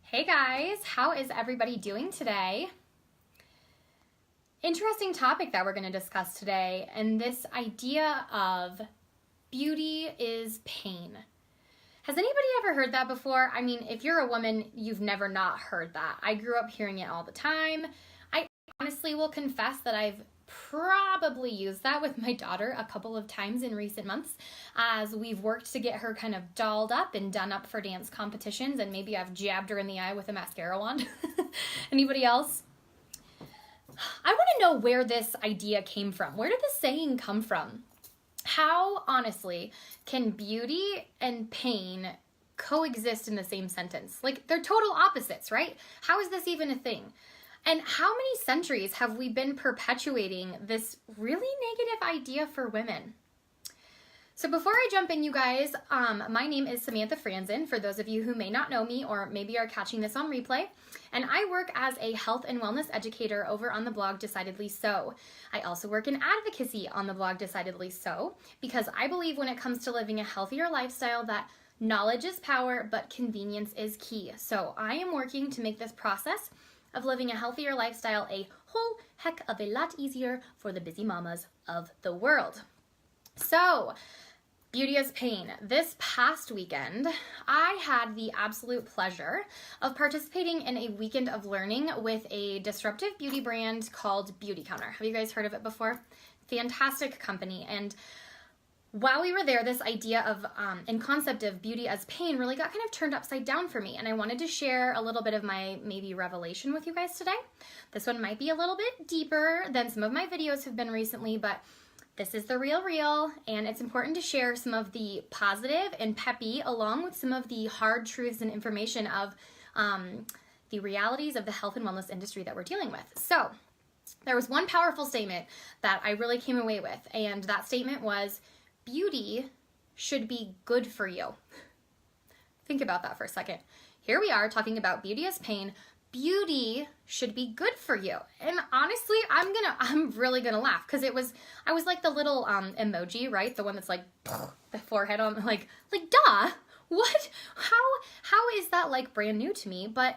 Hey guys, how is everybody doing today? Interesting topic that we're going to discuss today, and this idea of beauty is pain. Has anybody ever heard that before? I mean, if you're a woman, you've never not heard that. I grew up hearing it all the time. I honestly will confess that I've probably used that with my daughter a couple of times in recent months as we've worked to get her kind of dolled up and done up for dance competitions, and maybe I've jabbed her in the eye with a mascara wand. Anybody else? I want to know where this idea came from. Where did this saying come from? How, honestly, can beauty and pain coexist in the same sentence? Like, they're total opposites, right? How is this even a thing? And how many centuries have we been perpetuating this really negative idea for women? So before I jump in, you guys, my name is Samantha Franzen, for those of you who may not know me or maybe are catching this on replay, and I work as a health and wellness educator over on the blog Decidedly So. I also work in advocacy on the blog Decidedly So, because I believe when it comes to living a healthier lifestyle that knowledge is power, but convenience is key. So I am working to make this process of living a healthier lifestyle a whole heck of a lot easier for the busy mamas of the world. So, beauty as pain. This past weekend, I had the absolute pleasure of participating in a weekend of learning with a disruptive beauty brand called Beautycounter. Have you guys heard of it before? Fantastic company. And while we were there, this idea of and concept of beauty as pain really got kind of turned upside down for me, and I wanted to share a little bit of my maybe revelation with you guys today. This one might be a little bit deeper than some of my videos have been recently, but this is the real, and it's important to share some of the positive and peppy along with some of the hard truths and information of the realities of the health and wellness industry that we're dealing with. So there was one powerful statement that I really came away with, and that statement was, beauty should be good for you. Think about that for a second. Here we are talking about beauty as pain. Beauty should be good for you. And honestly, I'm really gonna laugh because I was like the little emoji, right? The one that's like the forehead on, like duh. What? How is that like brand new to me? But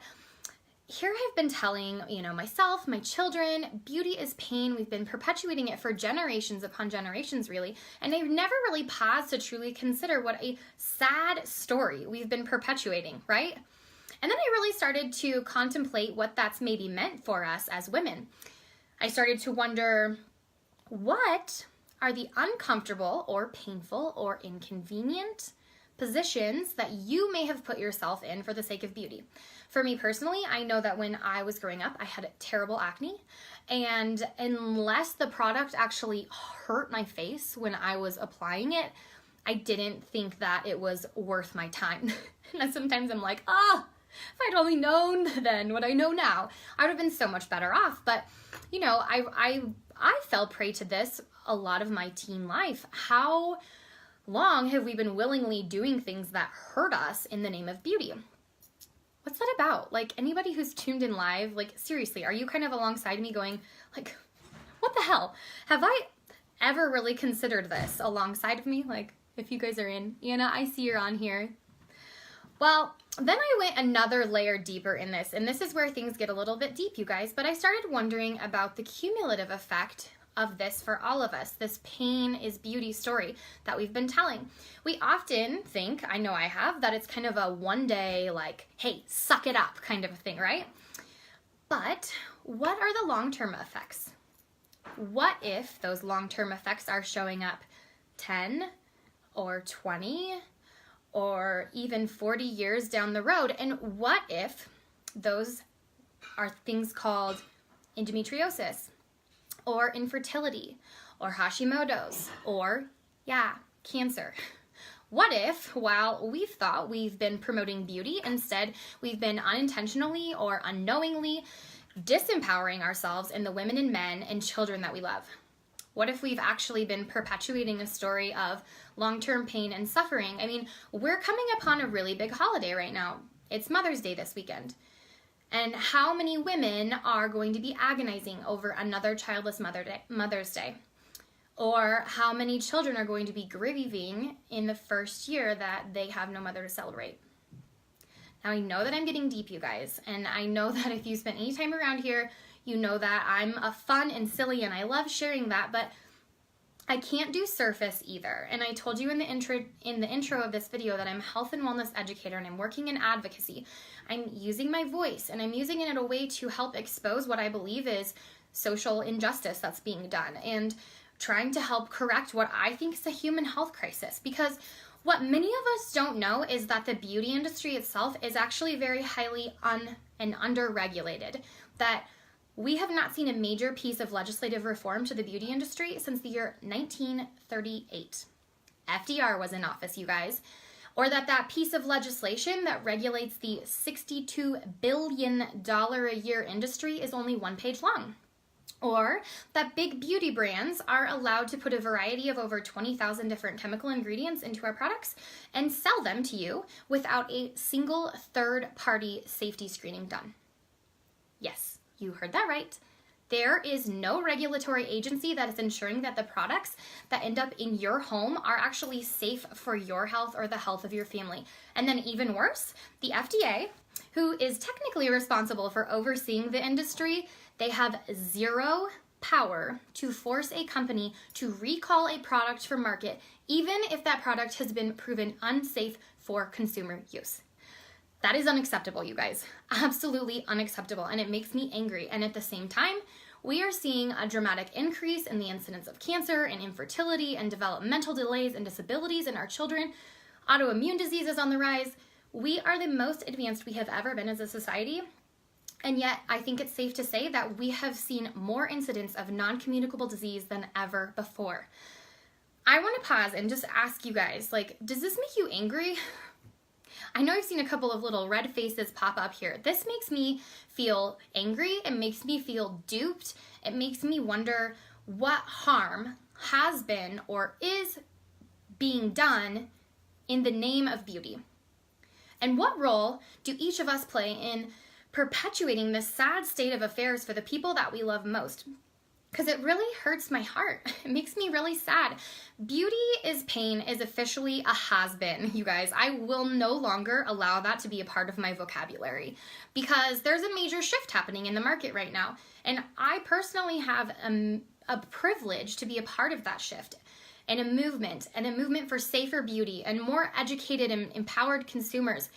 here I've been telling, myself, my children, beauty is pain. We've been perpetuating it for generations upon generations, really. And I've never really paused to truly consider what a sad story we've been perpetuating, right? And then I really started to contemplate what that's maybe meant for us as women. I started to wonder, what are the uncomfortable or painful or inconvenient positions that you may have put yourself in for the sake of beauty? For me personally, I know that when I was growing up, I had terrible acne, and unless the product actually hurt my face when I was applying it, I didn't think that it was worth my time. And sometimes I'm like, if I'd only known then what I know now, I would have been so much better off. But, I fell prey to this a lot of my teen life. How long have we been willingly doing things that hurt us in the name of beauty? What's that about? Like, anybody who's tuned in live, like, seriously, are you kind of alongside me going, like, what the hell? Have I ever really considered this alongside of me? Like, if you guys are in, I see you're on here. Well, then I went another layer deeper in this, and this is where things get a little bit deep, you guys, but I started wondering about the cumulative effect of this for all of us, this pain is beauty story that we've been telling. We often think, I know I have, that it's kind of a one day, like, hey, suck it up kind of a thing, right? But what are the long-term effects? What if those long-term effects are showing up 10 or 20 or even 40 years down the road? And what if those are things called endometriosis, or infertility, or Hashimoto's, or, cancer? What if, while we've thought we've been promoting beauty, instead we've been unintentionally or unknowingly disempowering ourselves and the women and men and children that we love? What if we've actually been perpetuating a story of long-term pain and suffering? I mean, we're coming upon a really big holiday right now. It's Mother's Day this weekend. And how many women are going to be agonizing over another childless Mother's Day? Or how many children are going to be grieving in the first year that they have no mother to celebrate? Now, I know that I'm getting deep, you guys, and I know that if you spent any time around here, you know that I'm a fun and silly and I love sharing that, but I can't do surface either. And I told you in the intro of this video that I'm a health and wellness educator and I'm working in advocacy. I'm using my voice and I'm using it in a way to help expose what I believe is social injustice that's being done and trying to help correct what I think is a human health crisis. Because what many of us don't know is that the beauty industry itself is actually very highly underregulated. That we have not seen a major piece of legislative reform to the beauty industry since the year 1938. FDR was in office, you guys. Or that piece of legislation that regulates the $62 billion a year industry is only one page long. Or that big beauty brands are allowed to put a variety of over 20,000 different chemical ingredients into our products and sell them to you without a single third-party safety screening done. Yes. You heard that right. There is no regulatory agency that is ensuring that the products that end up in your home are actually safe for your health or the health of your family. And then even worse, the FDA, who is technically responsible for overseeing the industry, they have zero power to force a company to recall a product from market, even if that product has been proven unsafe for consumer use. That is unacceptable, you guys. Absolutely unacceptable, and it makes me angry. And at the same time, we are seeing a dramatic increase in the incidence of cancer and infertility and developmental delays and disabilities in our children. Autoimmune disease is on the rise. We are the most advanced we have ever been as a society. And yet, I think it's safe to say that we have seen more incidents of non-communicable disease than ever before. I want to pause and just ask you guys, does this make you angry? I know I've seen a couple of little red faces pop up here. This makes me feel angry. It makes me feel duped. It makes me wonder what harm has been or is being done in the name of beauty. And what role do each of us play in perpetuating this sad state of affairs for the people that we love most? Because it really hurts my heart. It makes me really sad. Beauty is pain is officially a has-been, you guys. I will no longer allow that to be a part of my vocabulary because there's a major shift happening in the market right now. And I personally have a privilege to be a part of that shift and a movement for safer beauty and more educated and empowered consumers.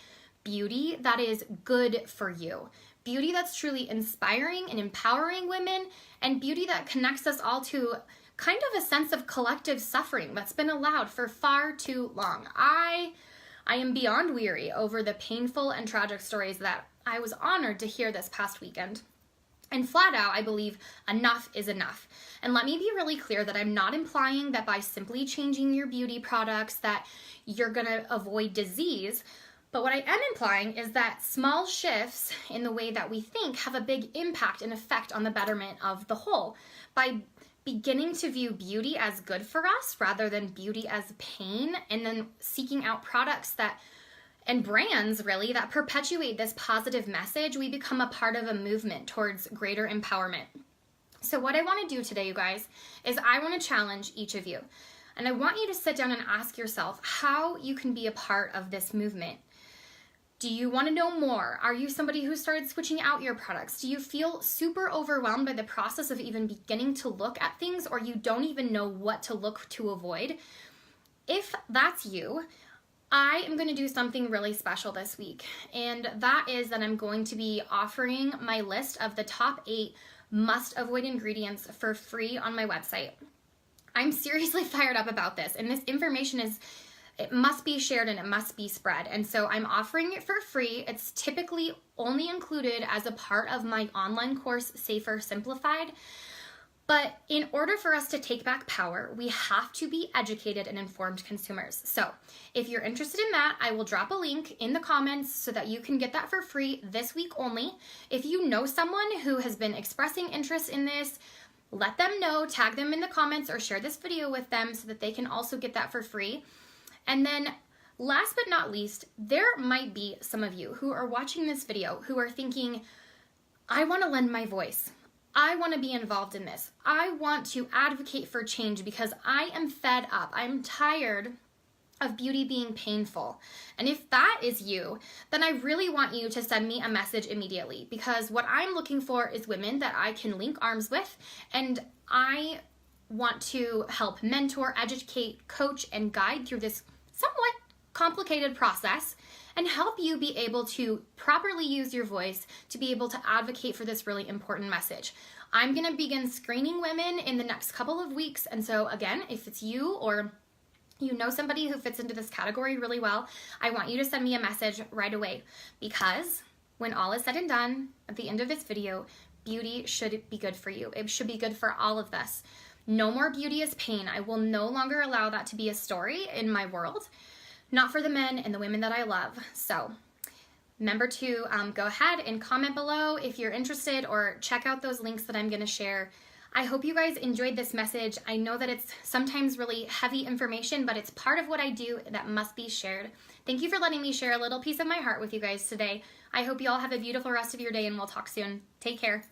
Beauty that is good for you. Beauty that's truly inspiring and empowering women, and beauty that connects us all to kind of a sense of collective suffering that's been allowed for far too long. I am beyond weary over the painful and tragic stories that I was honored to hear this past weekend. And flat out, I believe enough is enough. And let me be really clear that I'm not implying that by simply changing your beauty products that you're gonna avoid disease. But what I am implying is that small shifts in the way that we think have a big impact and effect on the betterment of the whole. By beginning to view beauty as good for us rather than beauty as pain, and then seeking out products and brands really that perpetuate this positive message, we become a part of a movement towards greater empowerment. So what I want to do today, you guys, is I want to challenge each of you. And I want you to sit down and ask yourself how you can be a part of this movement. Do you want to know more? Are you somebody who started switching out your products? Do you feel super overwhelmed by the process of even beginning to look at things, or you don't even know what to look to avoid? If that's you, I am going to do something really special this week, and that is that I'm going to be offering my list of the top 8 must-avoid ingredients for free on my website. I'm seriously fired up about this, and this information it must be shared and it must be spread. And so I'm offering it for free. It's typically only included as a part of my online course, Safer Simplified. But in order for us to take back power, we have to be educated and informed consumers. So if you're interested in that, I will drop a link in the comments so that you can get that for free this week only. If you know someone who has been expressing interest in this, let them know, tag them in the comments, or share this video with them so that they can also get that for free. And then last but not least, there might be some of you who are watching this video who are thinking, I want to lend my voice. I want to be involved in this. I want to advocate for change because I am fed up. I'm tired of beauty being painful. And if that is you, then I really want you to send me a message immediately, because what I'm looking for is women that I can link arms with, and I want to help mentor, educate, coach, and guide through this somewhat complicated process and help you be able to properly use your voice to be able to advocate for this really important message. I'm going to begin screening women in the next couple of weeks, and so again, if it's you or you know somebody who fits into this category really well, I want you to send me a message right away, because when all is said and done, at the end of this video, beauty should be good for you. It should be good for all of us. No more beauty is pain. I will no longer allow that to be a story in my world, not for the men and the women that I love. So remember to go ahead and comment below if you're interested, or check out those links that I'm going to share. I hope you guys enjoyed this message. I know that it's sometimes really heavy information, but it's part of what I do that must be shared. Thank you for letting me share a little piece of my heart with you guys today. I hope you all have a beautiful rest of your day, and we'll talk soon. Take care.